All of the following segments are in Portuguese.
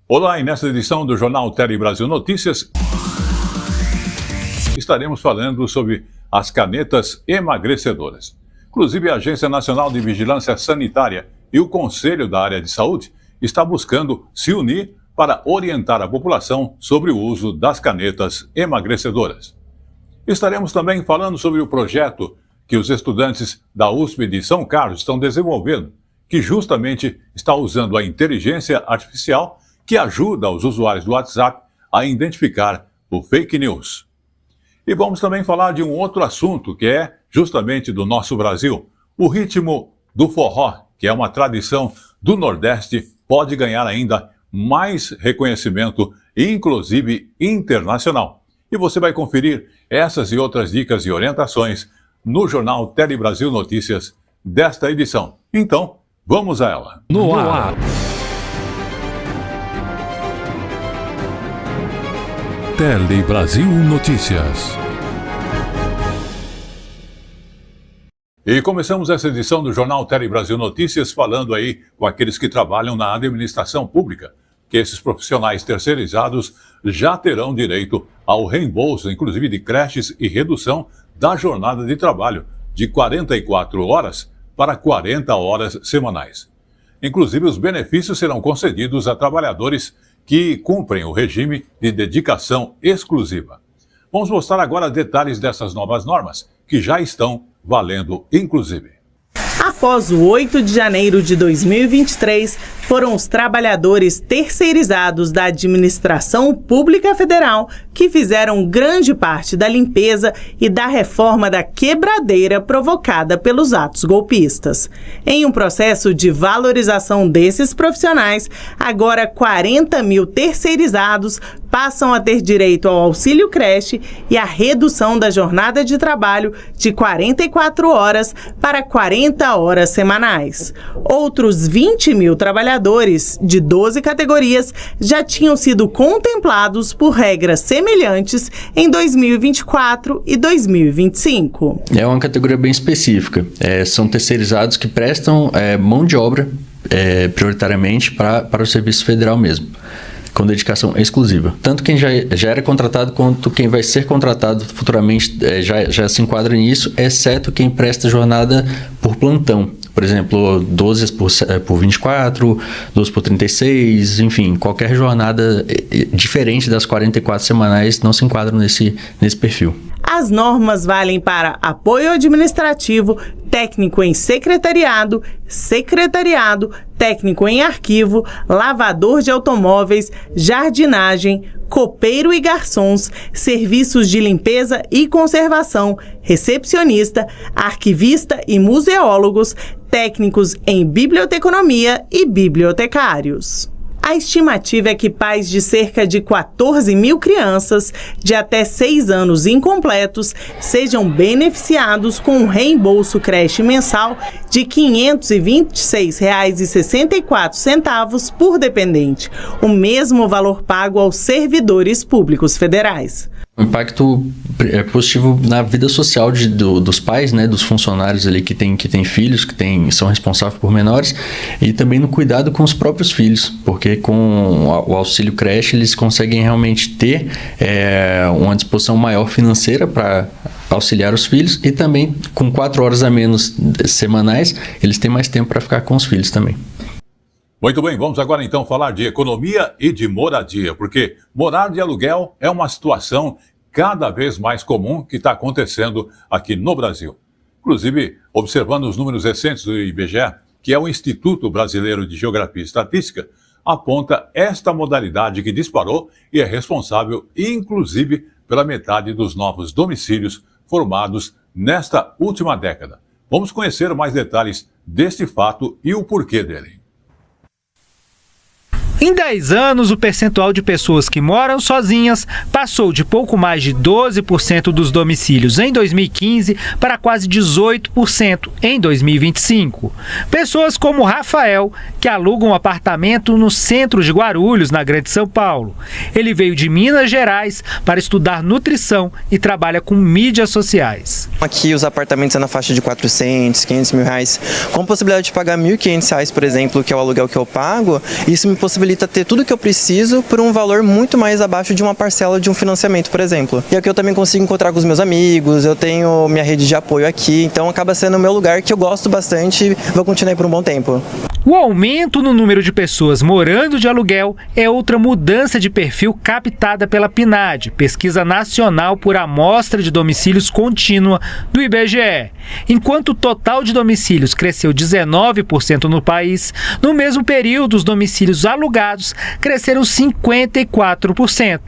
Olá, e nesta edição do Jornal Tele Brasil Notícias, estaremos falando sobre as canetas emagrecedoras. Inclusive, a Agência Nacional de Vigilância Sanitária e o Conselho da Área de Saúde está buscando se unir para orientar a população sobre o uso das canetas emagrecedoras. Estaremos também falando sobre o projeto que os estudantes da USP de São Carlos estão desenvolvendo, que justamente está usando a inteligência artificial que ajuda os usuários do WhatsApp a identificar o fake news. E vamos também falar de um outro assunto que é justamente do nosso Brasil. O ritmo do forró, que é uma tradição do Nordeste, pode ganhar ainda mais reconhecimento, inclusive internacional. E você vai conferir essas e outras dicas e orientações no Jornal Tele Brasil Notícias desta edição. Então, vamos a ela. No ar. Tele Brasil Notícias. E começamos essa edição do Jornal Tele Brasil Notícias falando aí com aqueles que trabalham na administração pública, que esses profissionais terceirizados já terão direito ao reembolso, inclusive de creches e redução da jornada de trabalho de 44 horas para 40 horas semanais. Inclusive, os benefícios serão concedidos a trabalhadores que cumprem o regime de dedicação exclusiva. Vamos mostrar agora detalhes dessas novas normas, que já estão valendo, inclusive. Após o 8 de janeiro de 2023, foram os trabalhadores terceirizados da Administração Pública Federal que fizeram grande parte da limpeza e da reforma da quebradeira provocada pelos atos golpistas. Em um processo de valorização desses profissionais, agora 40 mil terceirizados passam a ter direito ao auxílio creche e à redução da jornada de trabalho de 44 horas para 40 horas semanais. Outros 20 mil trabalhadores de 12 categorias já tinham sido contemplados por regras semelhantes em 2024 e 2025. É uma categoria bem específica. São terceirizados que prestam mão de obra prioritariamente para o Serviço Federal mesmo, com dedicação exclusiva. Tanto quem já era contratado quanto quem vai ser contratado futuramente já se enquadra nisso, exceto quem presta jornada por plantão. Por exemplo, 12 por 24, 12 por 36, enfim, qualquer jornada diferente das 44 semanais não se enquadra nesse perfil. As normas valem para apoio administrativo, técnico em secretariado, técnico em arquivo, lavador de automóveis, jardinagem, copeiro e garçons, serviços de limpeza e conservação, recepcionista, arquivista e museólogos, técnicos em biblioteconomia e bibliotecários. A estimativa é que pais de cerca de 14 mil crianças de até 6 anos incompletos sejam beneficiados com um reembolso creche mensal de R$ 526,64 por dependente, o mesmo valor pago aos servidores públicos federais. O impacto positivo na vida social dos pais, né, dos funcionários ali que têm filhos, são responsáveis por menores, e também no cuidado com os próprios filhos, porque com o auxílio creche eles conseguem realmente ter uma disposição maior financeira para auxiliar os filhos, e também com 4 horas a menos semanais eles têm mais tempo para ficar com os filhos também. Muito bem, vamos agora então falar de economia e de moradia, porque morar de aluguel é uma situação cada vez mais comum que está acontecendo aqui no Brasil. Inclusive, observando os números recentes do IBGE, que é o Instituto Brasileiro de Geografia e Estatística, aponta esta modalidade que disparou e é responsável, inclusive, pela metade dos novos domicílios formados nesta última década. Vamos conhecer mais detalhes deste fato e o porquê dele. Em 10 anos, o percentual de pessoas que moram sozinhas passou de pouco mais de 12% dos domicílios em 2015 para quase 18% em 2025. Pessoas como Rafael, que aluga um apartamento no centro de Guarulhos, na Grande São Paulo. Ele veio de Minas Gerais para estudar nutrição e trabalha com mídias sociais. Aqui os apartamentos são na faixa de 400, 500 mil reais. Com possibilidade de pagar R$ 1.500, por exemplo, que é o aluguel que eu pago, isso me possibilita possibilita ter tudo que eu preciso por um valor muito mais abaixo de uma parcela de um financiamento, por exemplo. E aqui eu também consigo encontrar com os meus amigos, eu tenho minha rede de apoio aqui, então acaba sendo o meu lugar que eu gosto bastante e vou continuar aí por um bom tempo. O aumento no número de pessoas morando de aluguel é outra mudança de perfil captada pela PNAD, Pesquisa Nacional por Amostra de Domicílios Contínua do IBGE. Enquanto o total de domicílios cresceu 19% no país, no mesmo período os domicílios alugados cresceram 54%,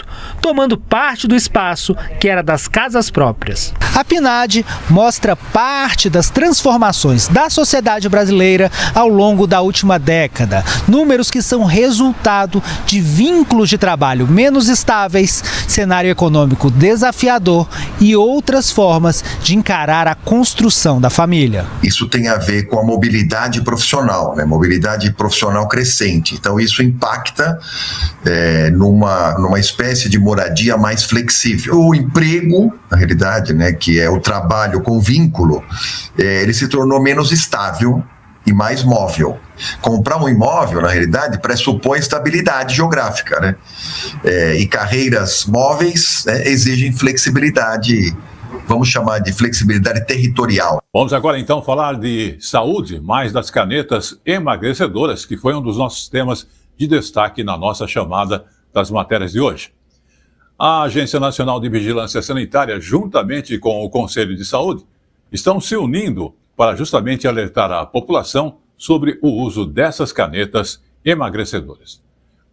tomando parte do espaço que era das casas próprias. A PNAD mostra parte das transformações da sociedade brasileira ao longo da última década. Números que são resultado de vínculos de trabalho menos estáveis, cenário econômico desafiador e outras formas de encarar a construção da família. Isso tem a ver com a mobilidade profissional, né? Mobilidade profissional crescente. Então isso impacta numa espécie de moradia mais flexível. O emprego, na realidade, né, que é o trabalho com vínculo, ele se tornou menos estável e mais móvel. Comprar um imóvel, na realidade, pressupõe estabilidade geográfica, né? E carreiras móveis, né, exigem flexibilidade, vamos chamar de flexibilidade territorial. Vamos agora então falar de saúde, mais das canetas emagrecedoras, que foi um dos nossos temas de destaque na nossa chamada das matérias de hoje. A Agência Nacional de Vigilância Sanitária, juntamente com o Conselho de Saúde, estão se unindo para justamente alertar a população sobre o uso dessas canetas emagrecedoras.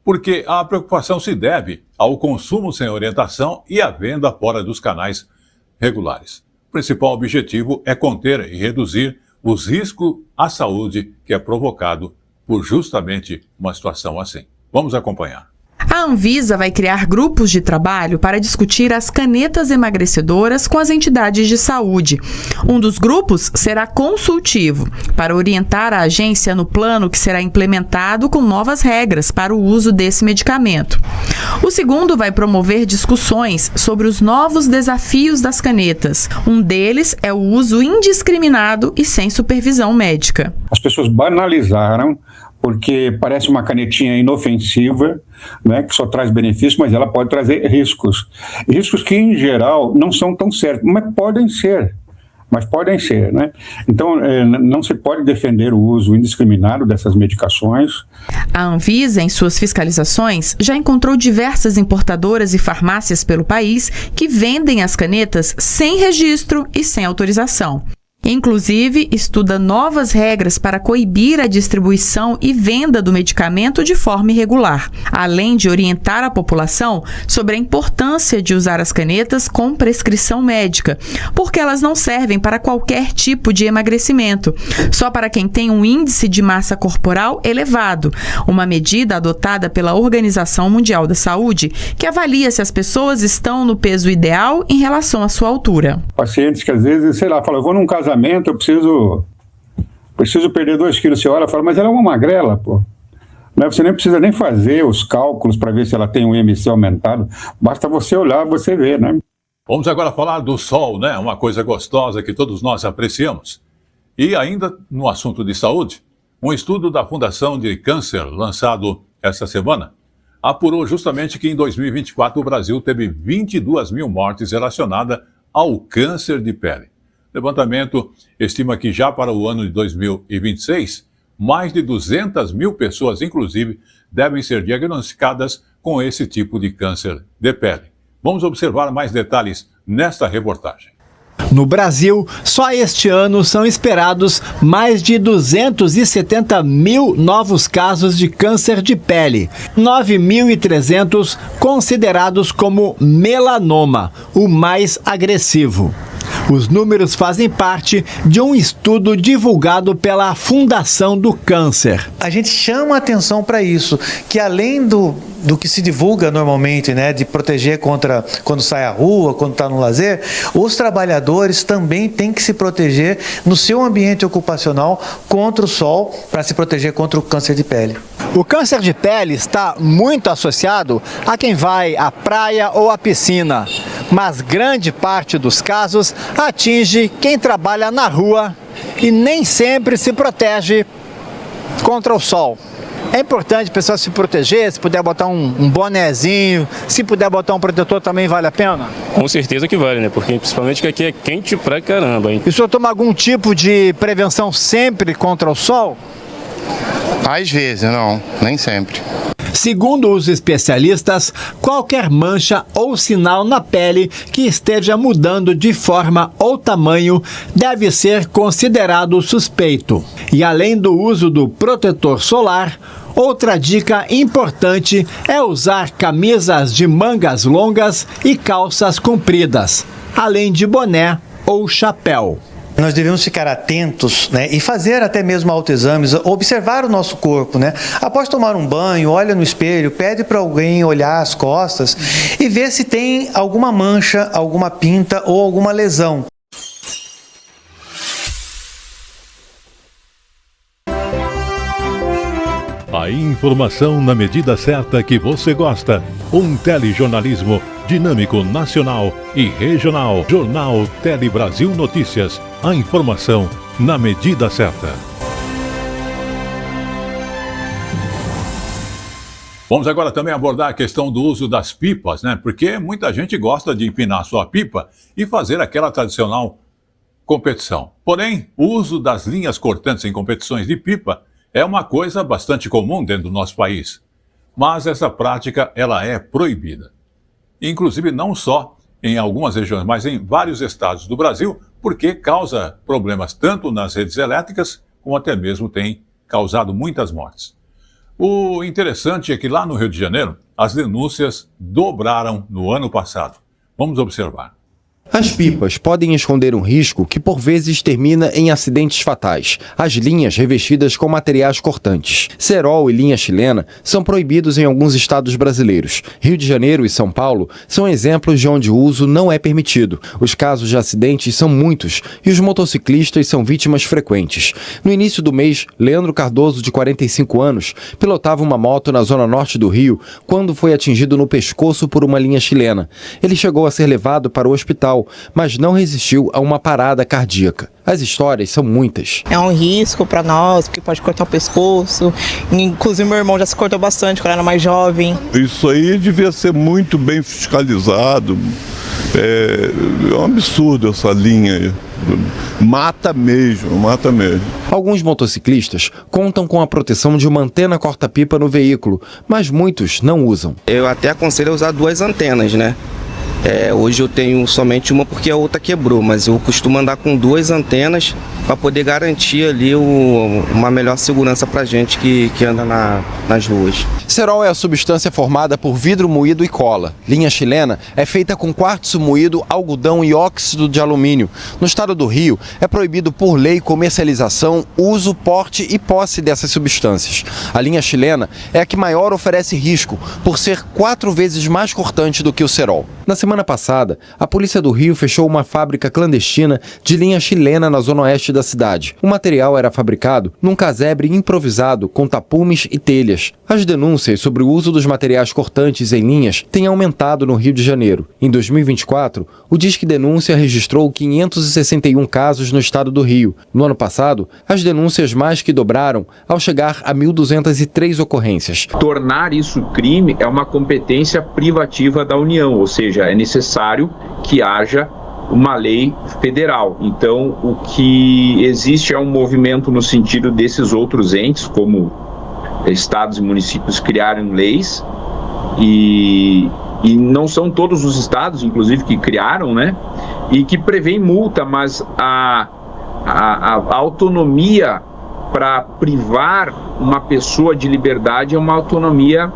Porque a preocupação se deve ao consumo sem orientação e à venda fora dos canais regulares. O principal objetivo é conter e reduzir os riscos à saúde que é provocado por justamente uma situação assim. Vamos acompanhar. A Anvisa vai criar grupos de trabalho para discutir as canetas emagrecedoras com as entidades de saúde. Um dos grupos será consultivo, para orientar a agência no plano que será implementado com novas regras para o uso desse medicamento. O segundo vai promover discussões sobre os novos desafios das canetas. Um deles é o uso indiscriminado e sem supervisão médica. As pessoas banalizaram porque parece uma canetinha inofensiva, né, que só traz benefícios, mas ela pode trazer riscos. Riscos que, em geral, não são tão certos, mas podem ser. Né? Então, não se pode defender o uso indiscriminado dessas medicações. A Anvisa, em suas fiscalizações, já encontrou diversas importadoras e farmácias pelo país que vendem as canetas sem registro e sem autorização. Inclusive, estuda novas regras para coibir a distribuição e venda do medicamento de forma irregular, além de orientar a população sobre a importância de usar as canetas com prescrição médica, porque elas não servem para qualquer tipo de emagrecimento, só para quem tem um índice de massa corporal elevado, uma medida adotada pela Organização Mundial da Saúde, que avalia se as pessoas estão no peso ideal em relação à sua altura. Pacientes que às vezes, falam, eu vou num casamento, eu preciso perder 2 quilos. Você olha e fala, mas ela é uma magrela, pô. Você nem precisa nem fazer os cálculos para ver se ela tem um IMC aumentado. Basta você olhar, você vê, né? Vamos agora falar do sol, né? Uma coisa gostosa que todos nós apreciamos. E ainda no assunto de saúde, um estudo da Fundação de Câncer, lançado esta semana, apurou justamente que em 2024 o Brasil teve 22 mil mortes relacionadas ao câncer de pele. O levantamento estima que já para o ano de 2026, mais de 200 mil pessoas, inclusive, devem ser diagnosticadas com esse tipo de câncer de pele. Vamos observar mais detalhes nesta reportagem. No Brasil, só este ano são esperados mais de 270 mil novos casos de câncer de pele, 9.300 considerados como melanoma, o mais agressivo. Os números fazem parte de um estudo divulgado pela Fundação do Câncer. A gente chama atenção para isso, que além do que se divulga normalmente, né, de proteger contra quando sai à rua, quando está no lazer, os trabalhadores também têm que se proteger no seu ambiente ocupacional contra o sol, para se proteger contra o câncer de pele. O câncer de pele está muito associado a quem vai à praia ou à piscina, mas grande parte dos casos atinge quem trabalha na rua e nem sempre se protege contra o sol. É importante o pessoal se proteger, se puder botar um bonezinho, se puder botar um protetor também vale a pena? Com certeza que vale, né? Porque principalmente que aqui é quente pra caramba, hein? E o senhor toma algum tipo de prevenção sempre contra o sol? Às vezes, não, nem sempre. Segundo os especialistas, qualquer mancha ou sinal na pele que esteja mudando de forma ou tamanho deve ser considerado suspeito. E além do uso do protetor solar, outra dica importante é usar camisas de mangas longas e calças compridas, além de boné ou chapéu. Nós devemos ficar atentos, né, e fazer até mesmo autoexames, observar o nosso corpo, né? Após tomar um banho, olha no espelho, pede para alguém olhar as costas e ver se tem alguma mancha, alguma pinta ou alguma lesão. A informação na medida certa que você gosta. Um telejornalismo dinâmico, nacional e regional. Jornal Tele Brasil Notícias. A informação na medida certa. Vamos agora também abordar a questão do uso das pipas, né? Porque muita gente gosta de empinar sua pipa e fazer aquela tradicional competição. Porém, o uso das linhas cortantes em competições de pipa é uma coisa bastante comum dentro do nosso país. Mas essa prática, ela é proibida. Inclusive não só em algumas regiões, mas em vários estados do Brasil, porque causa problemas tanto nas redes elétricas, como até mesmo tem causado muitas mortes. O interessante é que lá no Rio de Janeiro, as denúncias dobraram no ano passado. Vamos observar. As pipas podem esconder um risco que por vezes termina em acidentes fatais. As linhas revestidas com materiais cortantes. Cerol e linha chilena são proibidos em alguns estados brasileiros. Rio de Janeiro e São Paulo são exemplos de onde o uso não é permitido. Os casos de acidentes são muitos e os motociclistas são vítimas frequentes. No início do mês, Leandro Cardoso, de 45 anos, pilotava uma moto na zona norte do Rio quando foi atingido no pescoço por uma linha chilena. Ele chegou a ser levado para o hospital, mas não resistiu a uma parada cardíaca. As histórias são muitas. É um risco para nós, porque pode cortar o pescoço. Inclusive meu irmão já se cortou bastante quando era mais jovem. Isso aí devia ser muito bem fiscalizado. É um absurdo essa linha. Mata mesmo, mata mesmo. Alguns motociclistas contam com a proteção de uma antena corta-pipa no veículo, mas muitos não usam. Eu até aconselho a usar 2 antenas, né? Hoje eu tenho somente uma porque a outra quebrou, mas eu costumo andar com 2 antenas para poder garantir ali uma melhor segurança para a gente que anda nas ruas. Cerol é a substância formada por vidro moído e cola. Linha chilena é feita com quartzo moído, algodão e óxido de alumínio. No estado do Rio, é proibido por lei comercialização, uso, porte e posse dessas substâncias. A linha chilena é a que maior oferece risco, por ser 4 vezes mais cortante do que o cerol. Na semana passada, a polícia do Rio fechou uma fábrica clandestina de linha chilena na zona oeste da cidade. O material era fabricado num casebre improvisado com tapumes e telhas. As denúncias sobre o uso dos materiais cortantes em linhas têm aumentado no Rio de Janeiro. Em 2024, o Disque Denúncia registrou 561 casos no estado do Rio. No ano passado, as denúncias mais que dobraram ao chegar a 1.203 ocorrências. Tornar isso crime é uma competência privativa da União, ou seja, é necessário que haja uma lei federal. Então, o que existe é um movimento no sentido desses outros entes, como estados e municípios, criarem leis, e não são todos os estados, inclusive, que criaram, né? E que prevêem multa, mas a autonomia para privar uma pessoa de liberdade é uma autonomia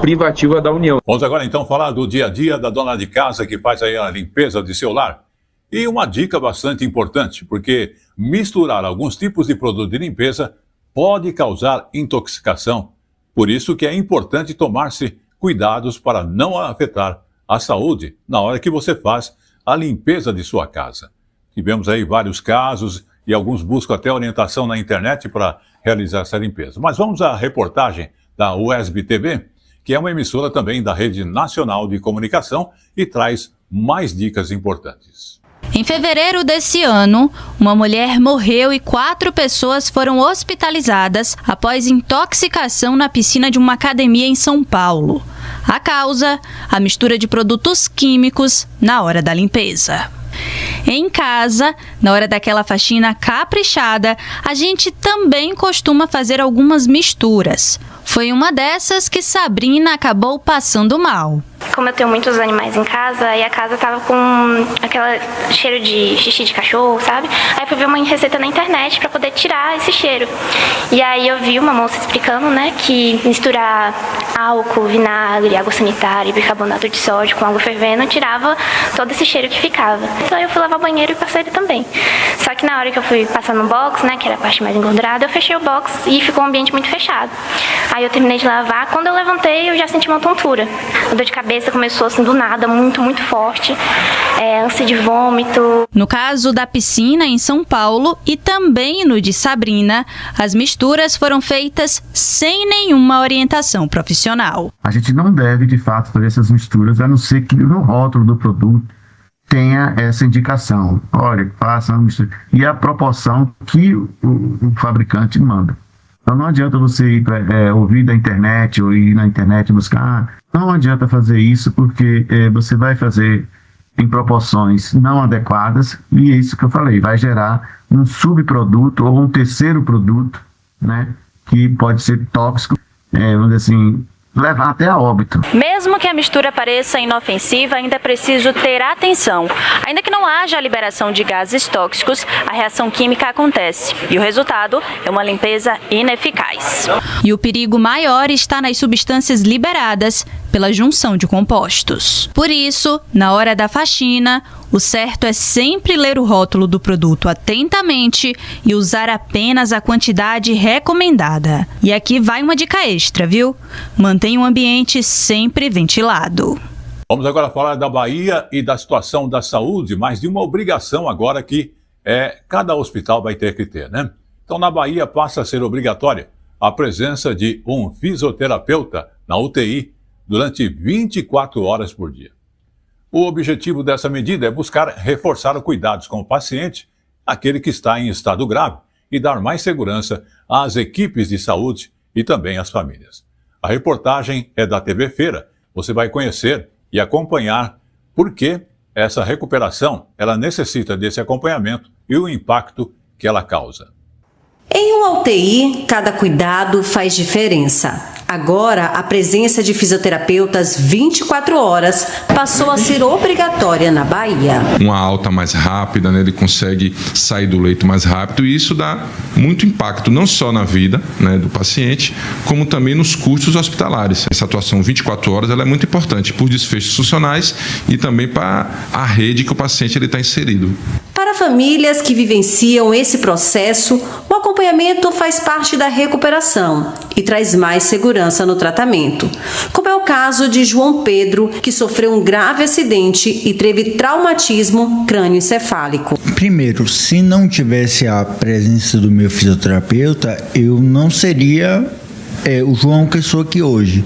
privativa da União. Vamos agora então falar do dia a dia da dona de casa que faz aí a limpeza de seu lar. E uma dica bastante importante, porque misturar alguns tipos de produto de limpeza pode causar intoxicação. Por isso que é importante tomar-se cuidados para não afetar a saúde na hora que você faz a limpeza de sua casa. Tivemos aí vários casos e alguns buscam até orientação na internet para realizar essa limpeza. Mas vamos à reportagem da USB TV, que é uma emissora também da Rede Nacional de Comunicação e traz mais dicas importantes. Em fevereiro desse ano, uma mulher morreu e 4 pessoas foram hospitalizadas após intoxicação na piscina de uma academia em São Paulo. A causa, a mistura de produtos químicos na hora da limpeza. Em casa, na hora daquela faxina caprichada, a gente também costuma fazer algumas misturas. Foi uma dessas que Sabrina acabou passando mal. Como eu tenho muitos animais em casa, e a casa tava com aquele cheiro de xixi de cachorro, sabe? Aí fui ver uma receita na internet para poder tirar esse cheiro. E aí eu vi uma moça explicando, né, que misturar álcool, vinagre, água sanitária e bicarbonato de sódio com água fervendo tirava todo esse cheiro que ficava. Então eu fui lavar o banheiro e passei ele também. Só que na hora que eu fui passar no box, né, que era a parte mais engordurada, eu fechei o box e ficou um ambiente muito fechado. Aí eu terminei de lavar, quando eu levantei eu já senti uma tontura. A dor de cabeça começou assim do nada, muito forte, ânsia de vômito. No caso da piscina em São Paulo e também no de Sabrina, as misturas foram feitas sem nenhuma orientação profissional. A gente não deve, de fato, fazer essas misturas, a não ser que no rótulo do produto tenha essa indicação. Olha, faça uma mistura. E a proporção que o fabricante manda. Então não adianta você ir ouvir da internet ou ir na internet buscar. Não adianta fazer isso porque você vai fazer em proporções não adequadas e é isso que eu falei, vai gerar um subproduto ou um terceiro produto, né, que pode ser tóxico, vamos dizer assim, levar até a óbito. Mesmo que a mistura pareça inofensiva, ainda é preciso ter atenção. Ainda que não haja a liberação de gases tóxicos, a reação química acontece e o resultado é uma limpeza ineficaz. E o perigo maior está nas substâncias liberadas pela junção de compostos. Por isso, na hora da faxina, o certo é sempre ler o rótulo do produto atentamente e usar apenas a quantidade recomendada. E aqui vai uma dica extra, viu? Mantenha o ambiente sempre ventilado. Vamos agora falar da Bahia e da situação da saúde, mas de uma obrigação agora que cada hospital vai ter que ter, né? Então, na Bahia passa a ser obrigatória a presença de um fisioterapeuta na UTI durante 24 horas por dia. O objetivo dessa medida é buscar reforçar cuidados com o paciente, aquele que está em estado grave, e dar mais segurança às equipes de saúde e também às famílias. A reportagem é da TV Feira. Você vai conhecer e acompanhar por que essa recuperação ela necessita desse acompanhamento e o impacto que ela causa. Em uma UTI, cada cuidado faz diferença. Agora, a presença de fisioterapeutas 24 horas passou a ser obrigatória na Bahia. Uma alta mais rápida, né? Ele consegue sair do leito mais rápido e isso dá muito impacto, não só na vida, né, do paciente, como também nos custos hospitalares. Essa atuação 24 horas ela é muito importante por desfechos funcionais e também para a rede que o paciente está inserido. Para famílias que vivenciam esse processo, o acompanhamento faz parte da recuperação e traz mais segurança no tratamento, como é o caso de João Pedro, que sofreu um grave acidente e teve traumatismo crânioencefálico. Primeiro, se não tivesse a presença do meu fisioterapeuta, eu não seria o João que sou aqui hoje,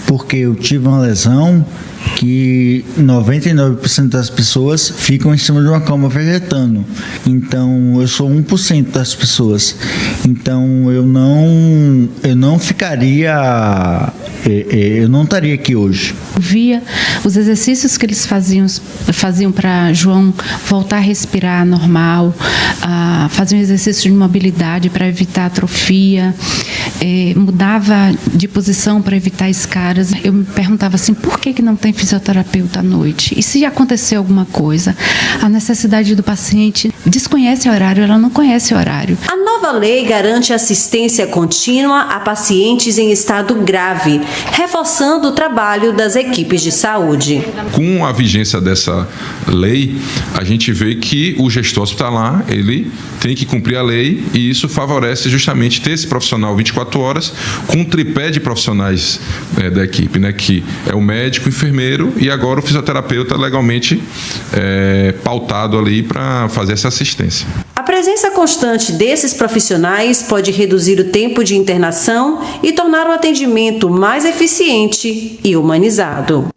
porque eu tive uma lesão que 99% das pessoas ficam em cima de uma cama vegetando. Então, eu sou 1% das pessoas. Então, eu não ficaria... eu não estaria aqui hoje. Via os exercícios que eles faziam para João voltar a respirar normal, faziam exercícios de mobilidade para evitar atrofia, mudava de posição para evitar escaras. Eu me perguntava assim, por que não tem fisioterapeuta à noite? E se acontecer alguma coisa? A necessidade do paciente desconhece o horário, ela não conhece o horário. A nova lei garante assistência contínua a pacientes em estado grave, reforçando o trabalho das equipes de saúde. Com a vigência dessa lei, a gente vê que o gestor hospitalar, ele tem que cumprir a lei e isso favorece justamente ter esse profissional 24 horas com um tripé de profissionais da equipe, né, que é o médico, o enfermeiro e agora o fisioterapeuta legalmente pautado ali para fazer essa assistência. A presença constante desses profissionais pode reduzir o tempo de internação e tornar o atendimento mais eficiente e humanizado.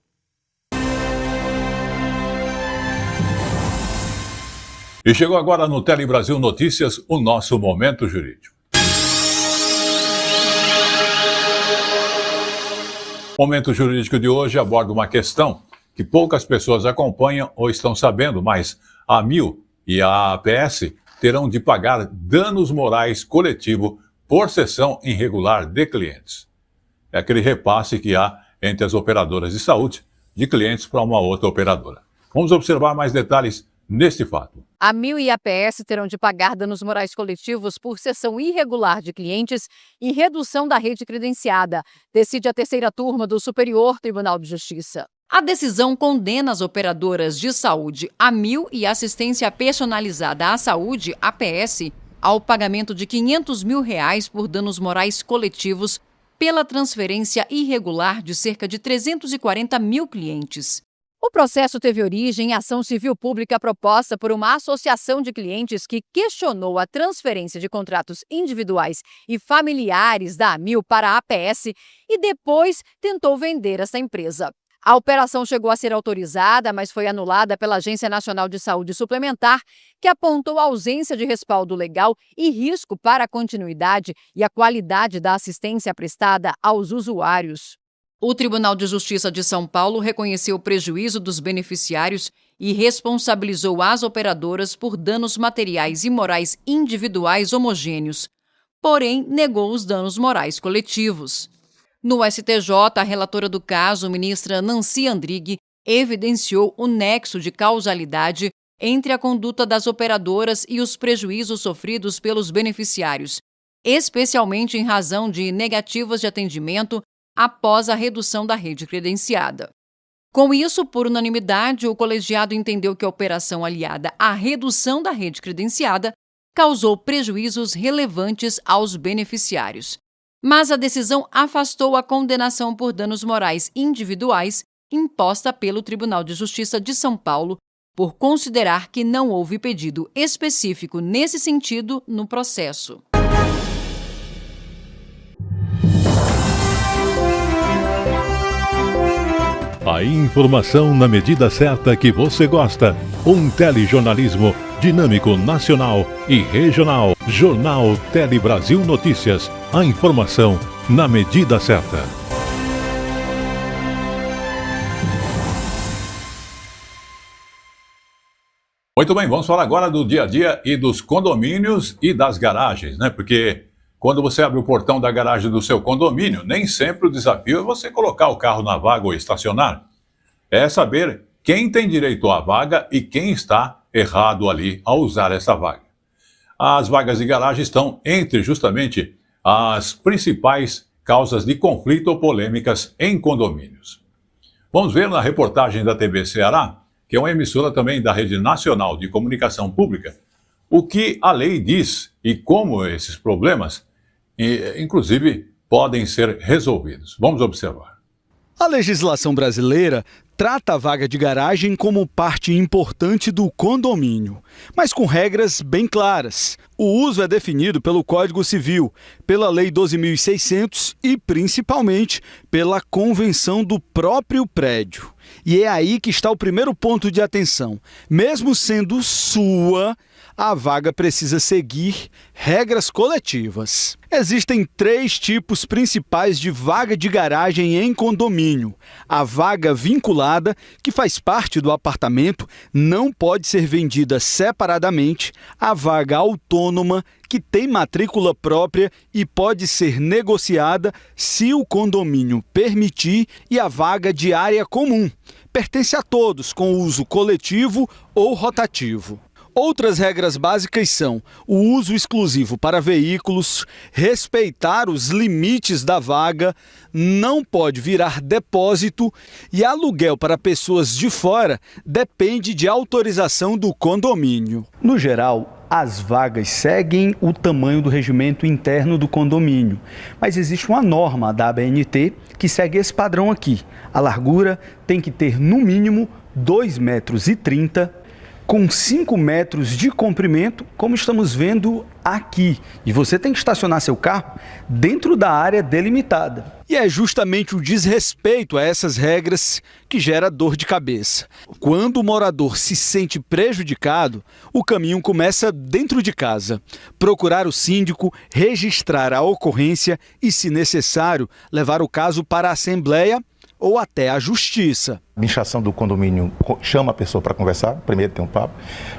E chegou agora no Tele Brasil Notícias o nosso Momento Jurídico. O Momento Jurídico de hoje aborda uma questão que poucas pessoas acompanham ou estão sabendo, mas a AMIL e a APS terão de pagar danos morais coletivo por cessão irregular de clientes. É aquele repasse que há entre as operadoras de saúde de clientes para uma outra operadora. Vamos observar mais detalhes neste fato. A AMIL e a APS terão de pagar danos morais coletivos por cessão irregular de clientes e redução da rede credenciada, decide a terceira turma do Superior Tribunal de Justiça. A decisão condena as operadoras de saúde AMIL e Assistência Personalizada à Saúde, APS, ao pagamento de R$ 500 mil por danos morais coletivos pela transferência irregular de cerca de 340 mil clientes. O processo teve origem em ação civil pública proposta por uma associação de clientes que questionou a transferência de contratos individuais e familiares da AMIL para a APS e depois tentou vender essa empresa. A operação chegou a ser autorizada, mas foi anulada pela Agência Nacional de Saúde Suplementar, que apontou ausência de respaldo legal e risco para a continuidade e a qualidade da assistência prestada aos usuários. O Tribunal de Justiça de São Paulo reconheceu o prejuízo dos beneficiários e responsabilizou as operadoras por danos materiais e morais individuais homogêneos, porém negou os danos morais coletivos. No STJ, a relatora do caso, ministra Nancy Andrighi, evidenciou o nexo de causalidade entre a conduta das operadoras e os prejuízos sofridos pelos beneficiários, especialmente em razão de negativas de atendimento após a redução da rede credenciada. Com isso, por unanimidade, o colegiado entendeu que a operação aliada à redução da rede credenciada causou prejuízos relevantes aos beneficiários. Mas a decisão afastou a condenação por danos morais individuais imposta pelo Tribunal de Justiça de São Paulo, por considerar que não houve pedido específico nesse sentido no processo. A informação na medida certa que você gosta. Um telejornalismo dinâmico, nacional e regional. Jornal Tele Brasil Notícias. A informação na medida certa. Muito bem, vamos falar agora do dia a dia e dos condomínios e das garagens, né? Porque quando você abre o portão da garagem do seu condomínio, nem sempre o desafio é você colocar o carro na vaga ou estacionar. É saber quem tem direito à vaga e quem está errado ali ao usar essa vaga. As vagas de garagem estão entre justamente as principais causas de conflito ou polêmicas em condomínios. Vamos ver na reportagem da TV Ceará, que é uma emissora também da Rede Nacional de Comunicação Pública, o que a lei diz e como esses problemas, inclusive, podem ser resolvidos. Vamos observar. A legislação brasileira trata a vaga de garagem como parte importante do condomínio, mas com regras bem claras. O uso é definido pelo Código Civil, pela Lei 12.600 e, principalmente, pela convenção do próprio prédio. E é aí que está o primeiro ponto de atenção. Mesmo sendo sua, a vaga precisa seguir regras coletivas. Existem 3 tipos principais de vaga de garagem em condomínio. A vaga vinculada, que faz parte do apartamento, não pode ser vendida separadamente. A vaga autônoma, que tem matrícula própria e pode ser negociada se o condomínio permitir. E a vaga de área comum, pertence a todos, com uso coletivo ou rotativo. Outras regras básicas são o uso exclusivo para veículos, respeitar os limites da vaga, não pode virar depósito e aluguel para pessoas de fora depende de autorização do condomínio. No geral, as vagas seguem o tamanho do regimento interno do condomínio, mas existe uma norma da ABNT que segue esse padrão aqui. A largura tem que ter no mínimo 2,30 metros, com 5 metros de comprimento, como estamos vendo aqui. E você tem que estacionar seu carro dentro da área delimitada. E é justamente o desrespeito a essas regras que gera dor de cabeça. Quando o morador se sente prejudicado, o caminho começa dentro de casa. Procurar o síndico, registrar a ocorrência e, se necessário, levar o caso para a Assembleia ou até a Justiça. A administração do condomínio chama a pessoa para conversar, primeiro tem um papo,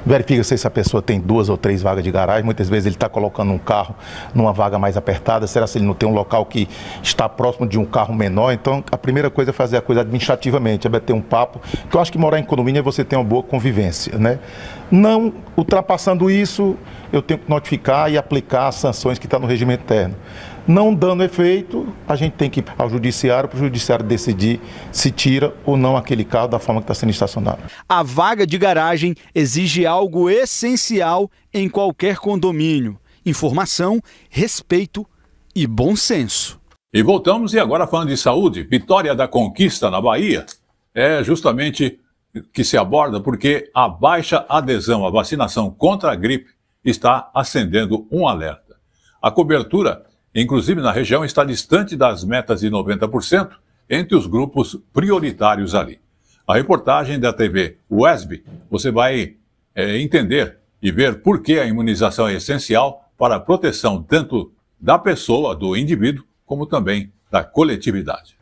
verifica se essa pessoa tem 2 ou 3 vagas de garagem, muitas vezes ele está colocando um carro numa vaga mais apertada, será se ele não tem um local que está próximo de um carro menor? Então a primeira coisa é fazer a coisa administrativamente, é ter um papo, que eu acho que morar em condomínio é você ter uma boa convivência, né? Não ultrapassando isso, eu tenho que notificar e aplicar as sanções que estão no regimento interno. Não dando efeito, a gente tem que ir ao judiciário, para o judiciário decidir se tira ou não aquele carro da forma que está sendo estacionado. A vaga de garagem exige algo essencial em qualquer condomínio: informação, respeito e bom senso. E voltamos, e agora falando de saúde, Vitória da Conquista, na Bahia, é justamente que se aborda porque a baixa adesão à vacinação contra a gripe está acendendo um alerta. A cobertura, inclusive na região, está distante das metas de 90% entre os grupos prioritários ali. A reportagem da TV UESB, você vai entender e ver por que a imunização é essencial para a proteção tanto da pessoa, do indivíduo, como também da coletividade.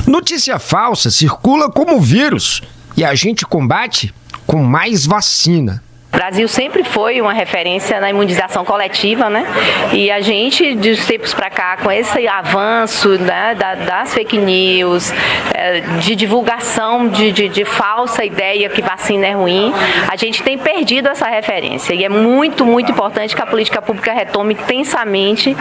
Notícia falsa circula como vírus e a gente combate com mais vacina. O Brasil sempre foi uma referência na imunização coletiva, né? E a gente, de tempos para cá, com esse avanço, né, das fake news, de divulgação de falsa ideia que vacina é ruim, a gente tem perdido essa referência. E é muito, muito importante que a política pública retome intensamente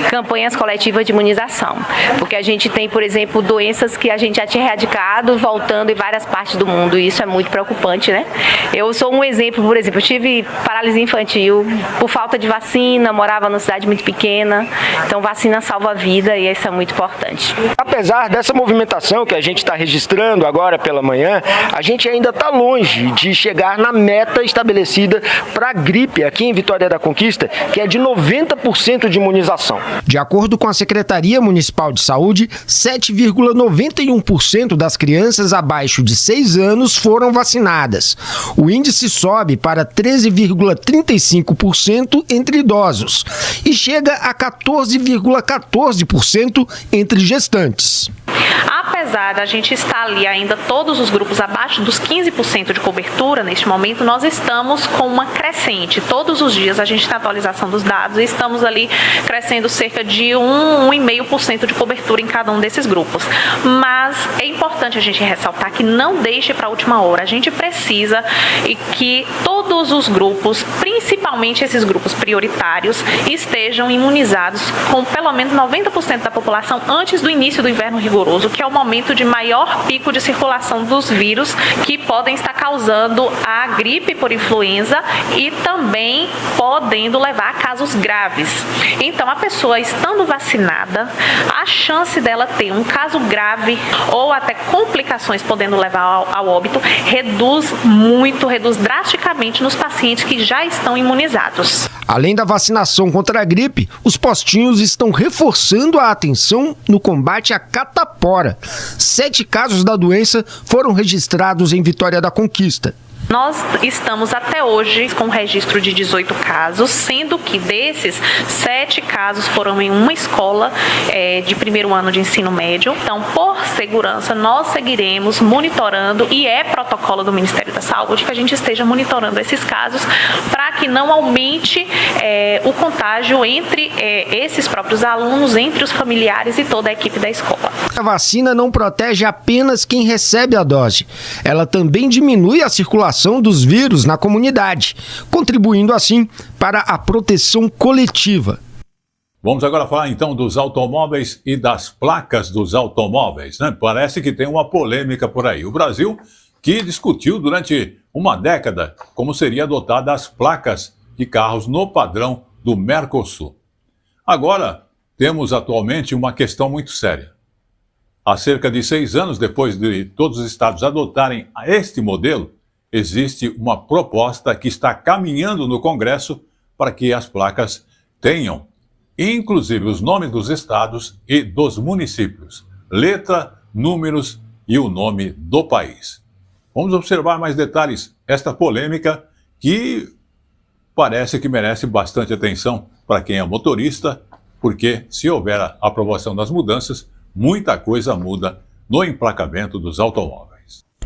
campanhas coletivas de imunização. Porque a gente tem, por exemplo, doenças que a gente já tinha erradicado, voltando em várias partes do mundo. E isso é muito preocupante, né? Eu sou um exemplo, por exemplo, eu tive paralisia infantil por falta de vacina, morava numa cidade muito pequena, então vacina salva a vida e isso é muito importante. Apesar dessa movimentação que a gente está registrando agora pela manhã, a gente ainda está longe de chegar na meta estabelecida para a gripe aqui em Vitória da Conquista, que é de 90% de imunização. De acordo com a Secretaria Municipal de Saúde, 7,91% das crianças abaixo de 6 anos foram vacinadas. O índice sobe para 13,35% entre idosos e chega a 14,14% entre gestantes. Apesar da gente estar ali ainda todos os grupos abaixo dos 15% de cobertura, neste momento nós estamos com uma crescente. Todos os dias a gente tem atualização dos dados e estamos ali crescendo cerca de 1,5% de cobertura em cada um desses grupos. Mas é importante a gente ressaltar que não deixe para a última hora. A gente precisa que todos os grupos, principalmente esses grupos prioritários, estejam imunizados com pelo menos 90% da população antes do início do inverno rigoroso, que é o momento de maior pico de circulação dos vírus que podem estar causando a gripe por influenza e também podendo levar a casos graves. Então, a pessoa estando vacinada, a chance dela ter um caso grave ou até complicações podendo levar ao óbito reduz drasticamente nos pacientes que já estão imunizados. Além da vacinação contra a gripe, os postinhos estão reforçando a atenção no combate à catapora. 7 casos da doença foram registrados em Vitória da Conquista. Nós estamos até hoje com um registro de 18 casos, sendo que desses 7 casos foram em uma escola de primeiro ano de ensino médio. Então, por segurança, nós seguiremos monitorando e é protocolo do Ministério da Saúde que a gente esteja monitorando esses casos para que não aumente o contágio entre esses próprios alunos, entre os familiares e toda a equipe da escola. A vacina não protege apenas quem recebe a dose, ela também diminui a circulação dos vírus na comunidade, contribuindo assim para a proteção coletiva. Vamos agora falar então dos automóveis e das placas dos automóveis, né? Parece que tem uma polêmica por aí. O Brasil, que discutiu durante uma década como seria adotada as placas de carros no padrão do Mercosul. Agora, temos atualmente uma questão muito séria. Há cerca de 6 anos depois de todos os estados adotarem este modelo, existe uma proposta que está caminhando no Congresso para que as placas tenham, inclusive, os nomes dos estados e dos municípios, letra, números e o nome do país. Vamos observar mais detalhes esta polêmica que parece que merece bastante atenção para quem é motorista, porque se houver a aprovação das mudanças, muita coisa muda no emplacamento dos automóveis.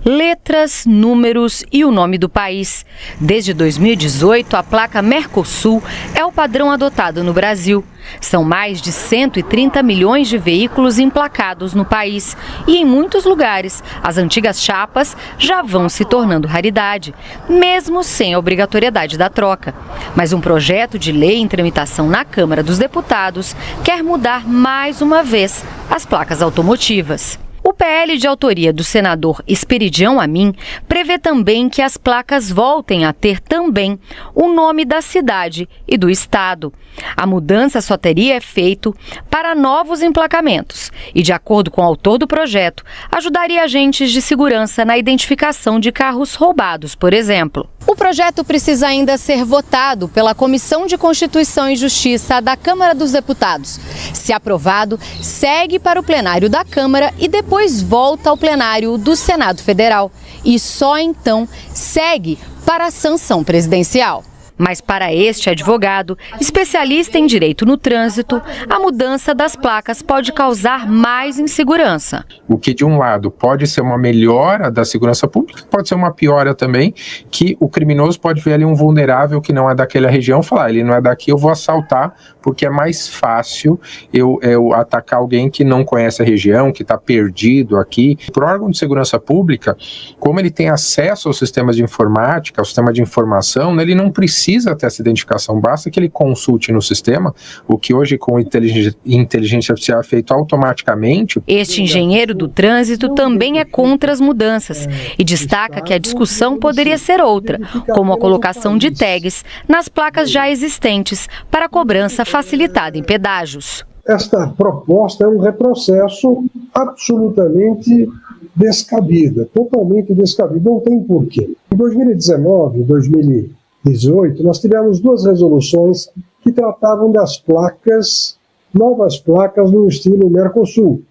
Letras, números e o nome do país. Desde 2018, a placa Mercosul é o padrão adotado no Brasil. São mais de 130 milhões de veículos emplacados no país e, em muitos lugares, as antigas chapas já vão se tornando raridade, mesmo sem a obrigatoriedade da troca. Mas um projeto de lei em tramitação na Câmara dos Deputados quer mudar mais uma vez as placas automotivas. O PL de autoria do senador Esperidião Amin prevê também que as placas voltem a ter também o nome da cidade e do estado. A mudança só teria efeito para novos emplacamentos e, de acordo com o autor do projeto, ajudaria agentes de segurança na identificação de carros roubados, por exemplo. O projeto precisa ainda ser votado pela Comissão de Constituição e Justiça da Câmara dos Deputados. Se aprovado, segue para o plenário da Câmara e depois volta ao plenário do Senado Federal. E só então segue para a sanção presidencial. Mas para este advogado, especialista em direito no trânsito, a mudança das placas pode causar mais insegurança. O que de um lado pode ser uma melhora da segurança pública, pode ser uma piora também, que o criminoso pode ver ali um vulnerável que não é daquela região, falar, ele não é daqui, eu vou assaltar, porque é mais fácil eu atacar alguém que não conhece a região, que está perdido aqui. Para o órgão de segurança pública, como ele tem acesso aos sistemas de informática, ao sistema de informação, ele não precisa ter essa identificação, basta que ele consulte no sistema, o que hoje com inteligência artificial é feito automaticamente. Este engenheiro do trânsito também é contra as mudanças e destaca que a discussão poderia ser outra, como a colocação de tags nas placas já existentes para cobrança facilitada em pedágios. Esta proposta é um retrocesso absolutamente descabida, totalmente descabida, não tem porquê. Em 2019, 2018, nós tivemos duas resoluções que tratavam das placas, novas placas no estilo Mercosul.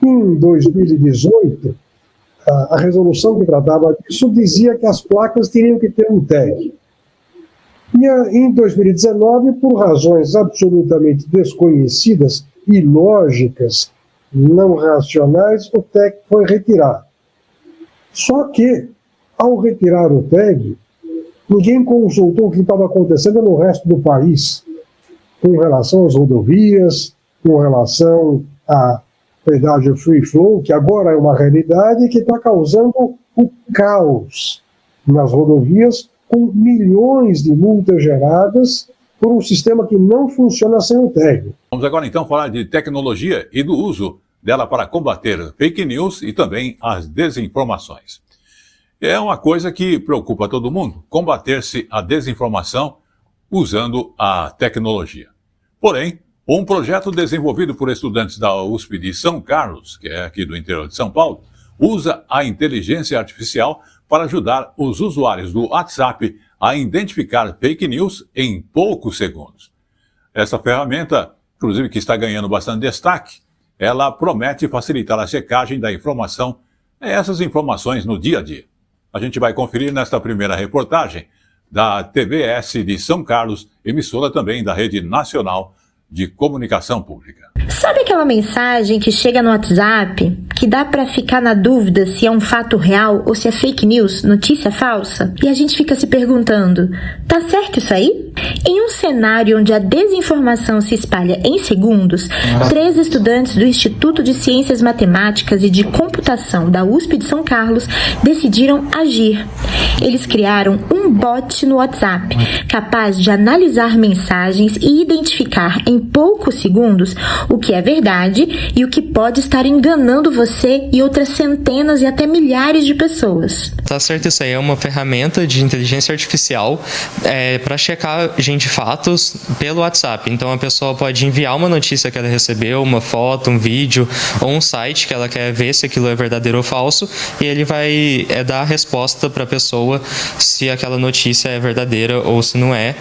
Em 2018, a resolução que tratava disso dizia que as placas teriam que ter um tag. E em 2019, por razões absolutamente desconhecidas, ilógicas, não racionais, o tag foi retirado. Só que, ao retirar o tag, ninguém consultou o que estava acontecendo no resto do país, com relação às rodovias, com relação a pedágio free flow, que agora é uma realidade e que está causando o caos nas rodovias, com milhões de multas geradas por um sistema que não funciona sem o tag. Vamos agora então falar de tecnologia e do uso dela para combater fake news e também as desinformações. É uma coisa que preocupa todo mundo, combater-se a desinformação usando a tecnologia. Porém, um projeto desenvolvido por estudantes da USP de São Carlos, que é aqui do interior de São Paulo, usa a inteligência artificial para ajudar os usuários do WhatsApp a identificar fake news em poucos segundos. Essa ferramenta, inclusive que está ganhando bastante destaque, ela promete facilitar a checagem da informação, essas informações no dia a dia. A gente vai conferir nesta primeira reportagem da TVS de São Carlos, emissora também da Rede Nacional de Comunicação Pública. Sabe aquela mensagem que chega no WhatsApp, que dá pra ficar na dúvida se é um fato real ou se é fake news, notícia falsa? E a gente fica se perguntando, tá certo isso aí? Em um cenário onde a desinformação se espalha em segundos, 3 estudantes do Instituto de Ciências Matemáticas e de Computação da USP de São Carlos decidiram agir. Eles criaram um bot no WhatsApp, capaz de analisar mensagens e identificar em em poucos segundos o que é verdade e o que pode estar enganando você e outras centenas e até milhares de pessoas. Tá certo, isso aí é uma ferramenta de inteligência artificial para checar de fatos pelo WhatsApp. Então a pessoa pode enviar uma notícia que ela recebeu, uma foto, um vídeo ou um site que ela quer ver se aquilo é verdadeiro ou falso, e ele vai dar a resposta para a pessoa se aquela notícia é verdadeira ou se não é,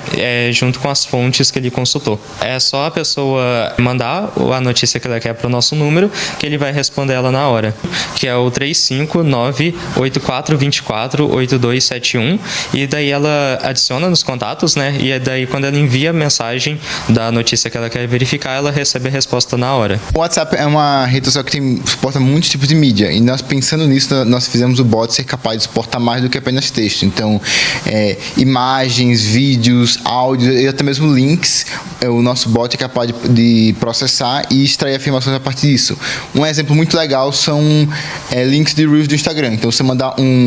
junto com as fontes que ele consultou. É só a pessoa mandar a notícia que ela quer para o nosso número, que ele vai responder ela na hora, que é o 359-8424-8271, e daí ela adiciona nos contatos, né? E daí quando ela envia a mensagem da notícia que ela quer verificar, ela recebe a resposta na hora. O WhatsApp é uma rede social que suporta muitos tipos de mídia, e nós, pensando nisso, nós fizemos o bot ser capaz de suportar mais do que apenas texto. Então, imagens, vídeos, áudios e até mesmo links, o nosso bot é capaz de processar e extrair afirmações a partir disso. Um exemplo muito legal são links de Reels do Instagram. Então, você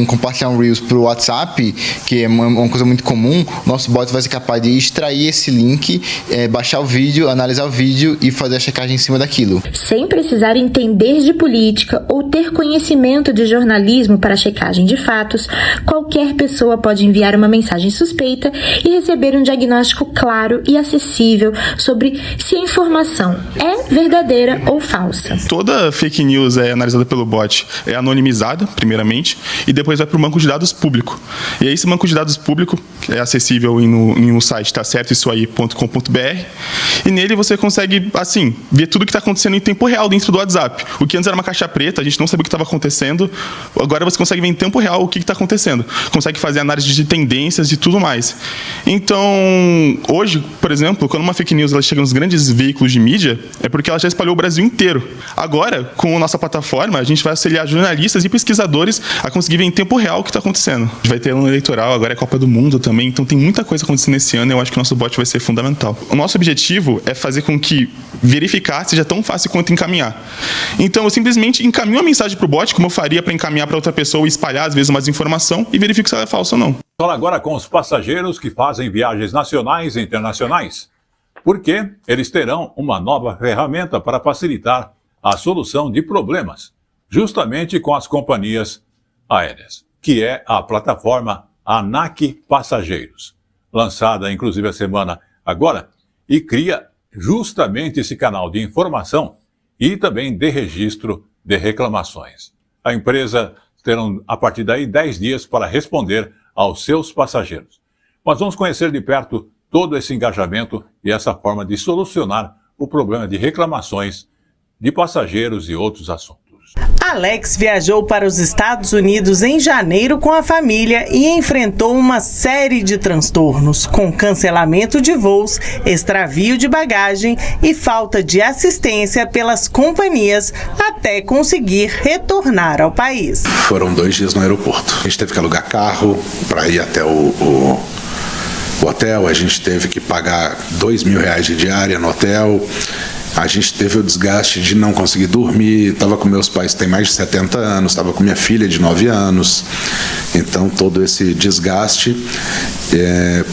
compartilhar um Reels para o WhatsApp, que é uma coisa muito comum, o nosso bot vai ser capaz de extrair esse link, baixar o vídeo, analisar o vídeo e fazer a checagem em cima daquilo. Sem precisar entender de política ou ter conhecimento de jornalismo para checagem de fatos, qualquer pessoa pode enviar uma mensagem suspeita e receber um diagnóstico claro e acessível sobre se a informação é verdadeira ou falsa. Toda fake news é analisada pelo bot, é anonimizada, primeiramente, e depois vai para o banco de dados público. E aí esse banco de dados público é acessível no site tacertoissoaí.com.br, e nele você consegue, assim, ver tudo o que está acontecendo em tempo real dentro do WhatsApp. O que antes era uma caixa preta, a gente não sabia o que estava acontecendo, agora você consegue ver em tempo real o que está acontecendo. Consegue fazer análise de tendências e tudo mais. Então, hoje, por exemplo, quando uma fake news ela chega nos grandes veículos de mídia, é porque ela já espalhou o Brasil inteiro. Agora, com a nossa plataforma, a gente vai auxiliar jornalistas e pesquisadores a conseguir ver em tempo real o que está acontecendo. A gente vai ter ano eleitoral, agora é Copa do Mundo também, então tem muita coisa acontecendo esse ano e eu acho que o nosso bot vai ser fundamental. O nosso objetivo é fazer com que verificar seja tão fácil quanto encaminhar. Então, eu simplesmente encaminho a mensagem para o bot, como eu faria para encaminhar para outra pessoa e espalhar, às vezes, uma desinformação e verifico se ela é falsa ou não. Fala agora com os passageiros que fazem viagens nacionais e internacionais, porque eles terão uma nova ferramenta para facilitar a solução de problemas, justamente com as companhias aéreas, que é a plataforma ANAC Passageiros, lançada inclusive a semana agora, e cria justamente esse canal de informação e também de registro de reclamações. A empresa terá, a partir daí, 10 dias para responder aos seus passageiros. Mas vamos conhecer de perto todo esse engajamento e essa forma de solucionar o problema de reclamações de passageiros e outros assuntos. Alex viajou para os Estados Unidos em janeiro com a família e enfrentou uma série de transtornos, com cancelamento de voos, extravio de bagagem e falta de assistência pelas companhias até conseguir retornar ao país. Foram 2 dias no aeroporto. A gente teve que alugar carro para ir até o hotel, a gente teve que pagar R$2.000 de diária no hotel. A gente teve o desgaste de não conseguir dormir, estava com meus pais que têm mais de 70 anos, estava com minha filha de 9 anos, então todo esse desgaste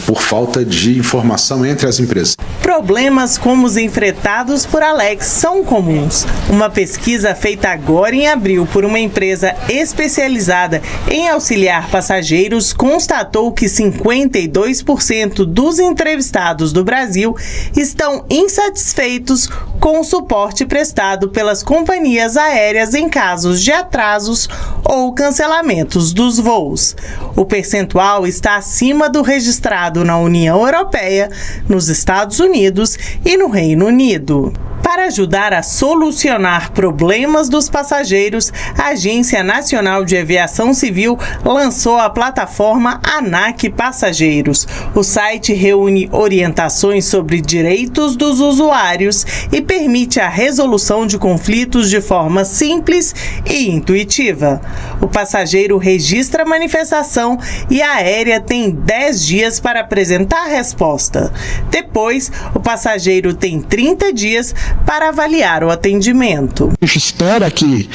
por falta de informação entre as empresas. Problemas como os enfrentados por Alex são comuns. Uma pesquisa feita agora em abril por uma empresa especializada em auxiliar passageiros constatou que 52% dos entrevistados do Brasil estão insatisfeitos com o suporte prestado pelas companhias aéreas em casos de atrasos ou cancelamentos dos voos. O percentual está acima do registrado na União Europeia, nos Estados Unidos e no Reino Unido. Para ajudar a solucionar problemas dos passageiros, a Agência Nacional de Aviação Civil lançou a plataforma ANAC Passageiros. O site reúne orientações sobre direitos dos usuários e permite a resolução de conflitos de forma simples e intuitiva. O passageiro registra a manifestação e a aérea tem 10 dias para apresentar a resposta. Depois, o passageiro tem 30 dias para avaliar o atendimento. A gente espera que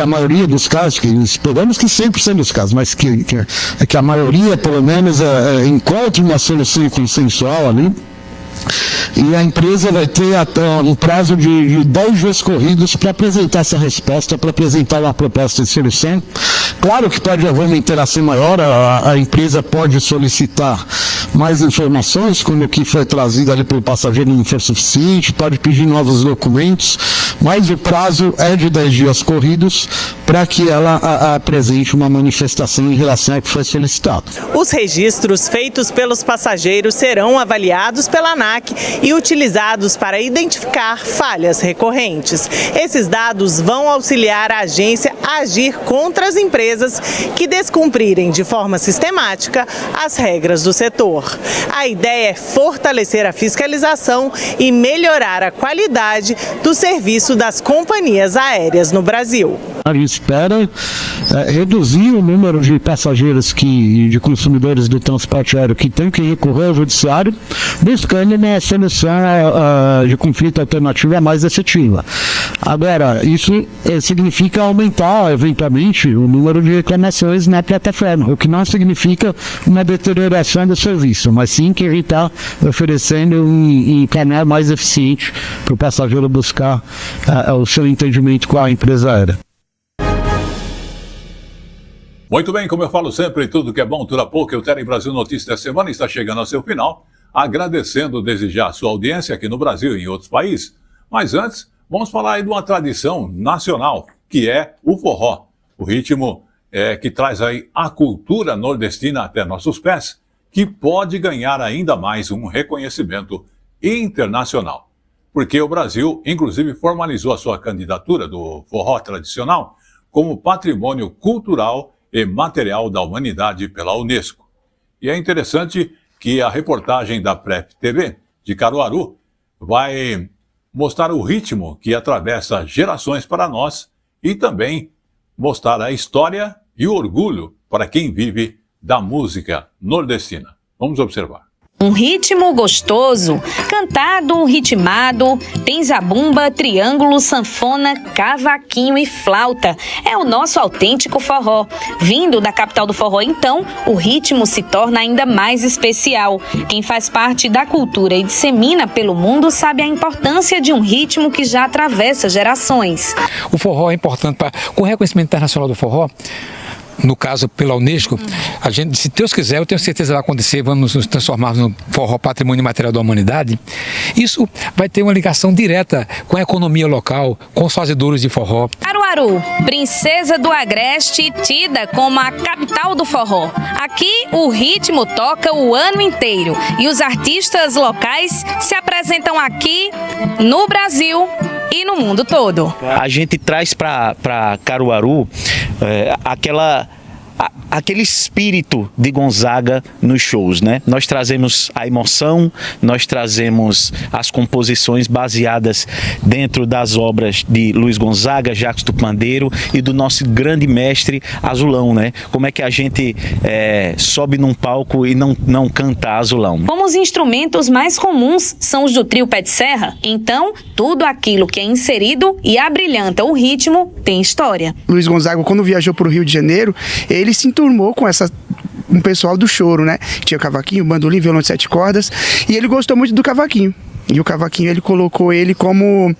a maioria dos casos, que esperamos que 100% dos casos, mas que a maioria, pelo menos, encontre uma solução consensual ali E a empresa vai ter até um prazo de 10 dias corridos para apresentar essa resposta, para apresentar uma proposta de solução. Claro que pode haver uma interação maior, a empresa pode solicitar mais informações, quando o que foi trazido ali pelo passageiro não for suficiente, pode pedir novos documentos, mas o prazo é de 10 dias corridos para que ela apresente uma manifestação em relação ao que foi solicitado. Os registros feitos pelos passageiros serão avaliados pela ANAC e utilizados para identificar falhas recorrentes. Esses dados vão auxiliar a agência a agir contra as empresas que descumprirem de forma sistemática as regras do setor. A ideia é fortalecer a fiscalização e melhorar a qualidade do serviço das companhias aéreas no Brasil. A gente espera reduzir o número de passageiros de consumidores do transporte aéreo que tem que recorrer ao judiciário, buscando uma solução de conflito alternativa mais efetiva. Agora, isso significa aumentar, eventualmente, o número de reclamações na plataforma, o que não significa uma deterioração do serviço, mas sim que ele está oferecendo um canal mais eficiente para o passageiro buscar o seu entendimento com a empresa aérea. Muito bem, como eu falo sempre, tudo que é bom dura pouco. O Tele Brasil Notícias da semana está chegando ao seu final, agradecendo desde já a sua audiência aqui no Brasil e em outros países. Mas antes, vamos falar aí de uma tradição nacional, que é o forró. O ritmo que traz aí a cultura nordestina até nossos pés, que pode ganhar ainda mais um reconhecimento internacional. Porque o Brasil, inclusive, formalizou a sua candidatura do forró tradicional como patrimônio cultural e material da humanidade pela Unesco. E é interessante que a reportagem da PrEP TV de Caruaru vai mostrar o ritmo que atravessa gerações para nós e também mostrar a história e o orgulho para quem vive da música nordestina. Vamos observar. Um ritmo gostoso, cantado, ritmado, tem zabumba, triângulo, sanfona, cavaquinho e flauta. É o nosso autêntico forró. Vindo da capital do forró, então, o ritmo se torna ainda mais especial. Quem faz parte da cultura e dissemina pelo mundo sabe a importância de um ritmo que já atravessa gerações. O forró é importante com o reconhecimento internacional do forró. No caso, pela Unesco, a gente, se Deus quiser, eu tenho certeza que vai acontecer, vamos nos transformar no forró patrimônio material da humanidade. Isso vai ter uma ligação direta com a economia local, com os fazedores de forró. Caruaru, princesa do Agreste, tida como a capital do forró. Aqui, o ritmo toca o ano inteiro e os artistas locais se apresentam aqui no Brasil e no mundo todo. A gente traz para Caruaru aquele espírito de Gonzaga nos shows, né? Nós trazemos a emoção, nós trazemos as composições baseadas dentro das obras de Luiz Gonzaga, Jacques do Pandeiro e do nosso grande mestre Azulão, né? Como é que a gente sobe num palco e não canta Azulão? Como os instrumentos mais comuns são os do trio Pé de Serra, então tudo aquilo que é inserido e abrilhanta o ritmo tem história. Luiz Gonzaga, quando viajou para o Rio de Janeiro, ele se enturmou com um pessoal do choro, né? Tinha cavaquinho, bandolim, violão de 7 cordas, e ele gostou muito do cavaquinho. E o cavaquinho ele colocou ele como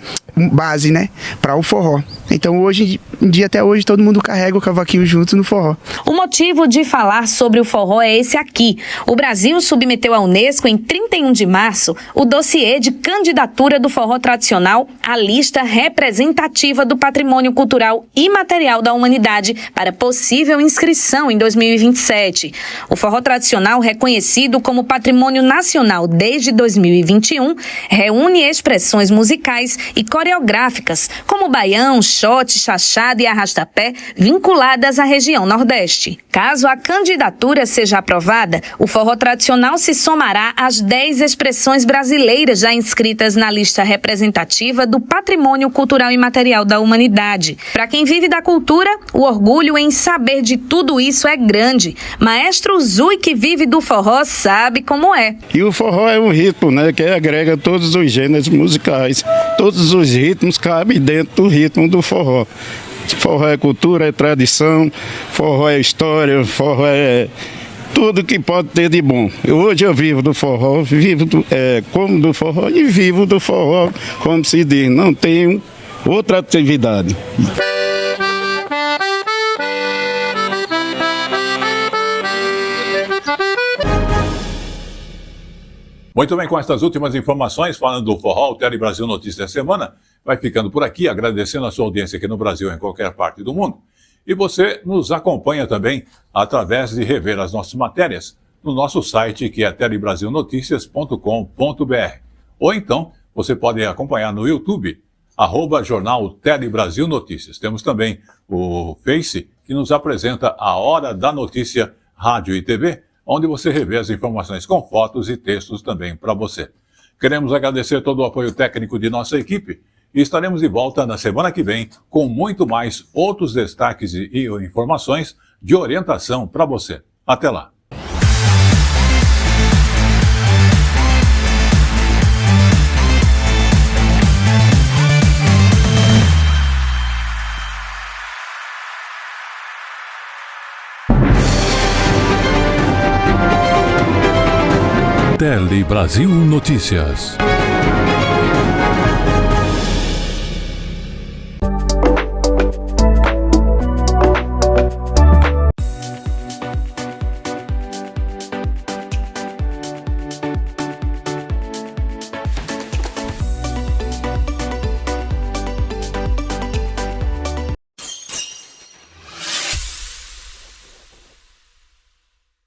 base, né, para o forró. Então hoje em dia, até hoje, todo mundo carrega o cavaquinho junto no forró. O motivo de falar sobre o forró é esse aqui. O Brasil submeteu à Unesco em 31 de março o dossiê de candidatura do forró tradicional à lista representativa do patrimônio cultural e material da humanidade para possível inscrição em 2027. O forró tradicional, reconhecido como patrimônio nacional desde 2021, reúne expressões musicais e coreográficas, como baião, xote, chachada e arrastapé, vinculadas à região Nordeste. Caso a candidatura seja aprovada, o forró tradicional se somará às 10 expressões brasileiras já inscritas na lista representativa do Patrimônio Cultural e Material da Humanidade. Para quem vive da cultura, o orgulho em saber de tudo isso é grande. Maestro Zui, que vive do forró, sabe como é. E o forró é um ritmo, né, que agrega todos os gêneros musicais. Todos os ritmos cabem dentro do ritmo do forró. Forró é cultura, é tradição, forró é história, forró é tudo que pode ter de bom. Hoje eu vivo do forró, como do forró e vivo do forró, como se diz, não tenho outra atividade. Muito bem, com estas últimas informações, falando do Forró, o Tele Brasil Notícias da Semana vai ficando por aqui, agradecendo a sua audiência aqui no Brasil e em qualquer parte do mundo. E você nos acompanha também através de rever as nossas matérias no nosso site, que é telebrasilnoticias.com.br. Ou então, você pode acompanhar no YouTube, @Jornal Tele Brasil Notícias. Temos também o Face, que nos apresenta a Hora da Notícia, Rádio e TV, onde você revê as informações com fotos e textos também para você. Queremos agradecer todo o apoio técnico de nossa equipe e estaremos de volta na semana que vem com muito mais outros destaques e informações de orientação para você. Até lá! Tele Brasil Notícias.